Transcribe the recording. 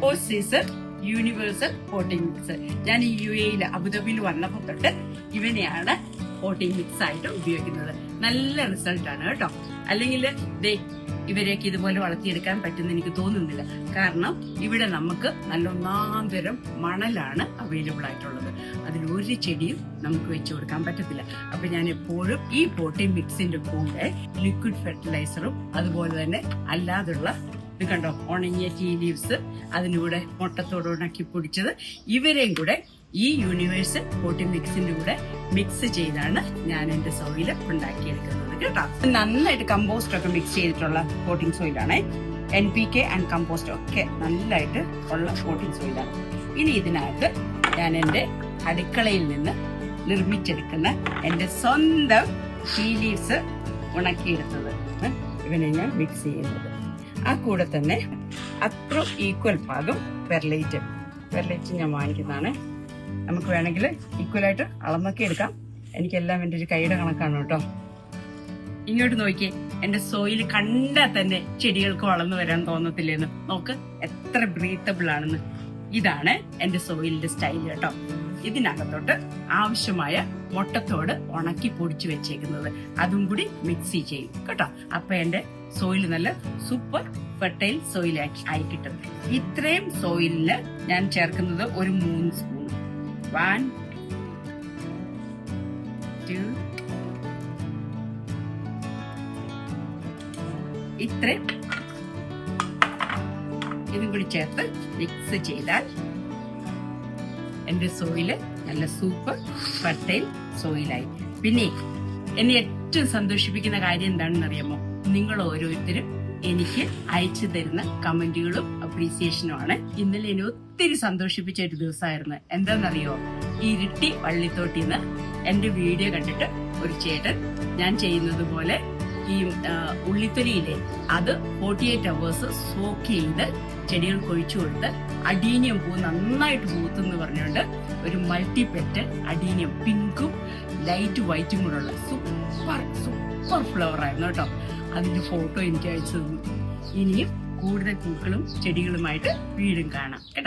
Aussies universal potting mix. ഞാൻ ഈ UAE അബുദാബിയിൽ വന്നപ്പോൾ തൊട്ട് ഇവനെയാണ് പോട്ടിംഗ് മിക്സ് ആയിട്ട് ഉപയോഗിക്കുന്നത്. നല്ല റിസൾട്ടാണ് കേട്ടോ. അല്ലെങ്കിൽ ഇവരെയൊക്കെ ഇതുപോലെ വളർത്തിയെടുക്കാൻ പറ്റുമെന്ന് എനിക്ക് തോന്നുന്നില്ല. കാരണം ഇവിടെ നമുക്ക് നല്ല ഒന്നാം തരം മണലാണ് അവൈലബിൾ ആയിട്ടുള്ളത്. അതിലൊരു ചെടിയും നമുക്ക് വെച്ചു കൊടുക്കാൻ പറ്റത്തില്ല. അപ്പൊ ഞാൻ എപ്പോഴും ഈ പോട്ടിംഗ് മിക്സിന്റെ കൂടെ ലിക്വിഡ് ഫെർട്ടിലൈസറും അതുപോലെ തന്നെ അല്ലാതുള്ള ഇത് കണ്ടോ, ഉണങ്ങിയ ടീ ലീവ്സ്, അതിലൂടെ മുട്ടത്തോട് ഉണക്കി പൊടിച്ചത്, ഇവരെയും കൂടെ ഈ യൂണിവേഴ്സൽ പോട്ടിംഗ് മിക്സിന്റെ കൂടെ മിക്സ് ചെയ്താണ് ഞാൻ എന്റെ സോയില് ഉണ്ടാക്കിയെടുക്കുന്നത് കേട്ടോ. നന്നായിട്ട് കമ്പോസ്റ്റ് ഒക്കെ മിക്സ് ചെയ്തിട്ടുള്ള പോട്ടിംഗ് സോയിലാണ്. NPK ആൻഡ് കമ്പോസ്റ്റ് ഒക്കെ നല്ലതായിട്ട് ഉള്ള പോട്ടിംഗ് സോയിലാണ്. ഇനി ഇതിനകത്ത് ഞാൻ എന്റെ അടുക്കളയിൽ നിന്ന് നിർമ്മിച്ചെടുക്കുന്ന എന്റെ സ്വന്തം ടീ ലീവ്സ് ഉണക്കിയെടുത്തത് ഇവനെ ഞാൻ മിക്സ് ചെയ്യുന്നത്. ആ കൂടെ തന്നെ അത്ര ഈക്വൽ ഭാഗം പെർലൈറ്റ് ഞാൻ വാങ്ങിക്കുന്നതാണ്. നമുക്ക് വേണമെങ്കിൽ ഈക്വലായിട്ട് അളന്നൊക്കെ എടുക്കാം. എനിക്കെല്ലാം എൻ്റെ ഒരു കൈയുടെ കണക്കാണ് കേട്ടോ. ഇങ്ങോട്ട് നോക്കിയേ, എന്റെ സോയിൽ കണ്ടാൽ തന്നെ ചെടികൾക്ക് വളർന്നു വരാൻ തോന്നത്തില്ലെന്ന്. നോക്ക് എത്ര ബ്രീത്തബിൾ ആണെന്ന്. ഇതാണ് എന്റെ സോയിലിന്റെ സ്റ്റൈൽ കേട്ടോ. ഇതിനകത്തോട്ട് ആവശ്യമായ മുട്ടത്തോട് ഉണക്കി പൊടിച്ചു വെച്ചേക്കുന്നത് അതും കൂടി മിക്സ് ചെയ്യും കേട്ടോ. അപ്പൊ എന്റെ സോയിൽ നല്ല സൂപ്പർ ഫെർട്ടൈൽ സോയിൽ ആയി കിട്ടും. ഇത്രയും സോയിലിന് ഞാൻ ചേർക്കുന്നത് ഒരു 3 സ്പൂൺ. 1 2 ഇത്രയും ഇതും കൂടി ചേർത്ത് മിക്സ് ചെയ്താൽ എന്റെ സോയില് നല്ല സൂപ്പർ ഫെർട്ടൈൽ സോയിലായി. പിന്നെ എന്നെ ഏറ്റവും സന്തോഷിപ്പിക്കുന്ന കാര്യം എന്താണെന്ന് അറിയാമോ? നിങ്ങൾ ഓരോരുത്തരും എനിക്ക് അയച്ചു തരുന്ന കമന്റുകളും അപ്രീസിയേഷനുമാണ്. ഇന്നലെ എന്നെ ഒത്തിരി സന്തോഷിപ്പിച്ച ഒരു ദിവസമായിരുന്നു. എന്താണെന്നറിയോ? ഇരിട്ടി വള്ളിത്തോട്ടിന്ന് എന്റെ വീഡിയോ കണ്ടിട്ട് ഒരു ചേട്ടൻ ഞാൻ ചെയ്യുന്നത് പോലെ ഈ ഉള്ളിത്തൊലിയിലെ അത് 48 hours സോക്ക് ചെയ്ത് ചെടികൾക്ക് ഒഴിച്ചു കൊടുത്ത് അഡീനിയം പൂ നന്നായിട്ട് പൂത്തെന്ന് പറഞ്ഞുകൊണ്ട് ഒരു മൾട്ടിപെറ്റൽ അഡീനിയം പിങ്കും ലൈറ്റ് വൈറ്റും കൂടെ ഉള്ള സൂപ്പർ ഫ്ലവർ ആയിരുന്നു കേട്ടോ. അതിന്റെ ഫോട്ടോ എനിക്ക് അയച്ചു തന്നു. ഇനിയും കൂടുതൽ പൂക്കളും ചെടികളുമായിട്ട് വീണ്ടും കാണാം കേട്ടോ.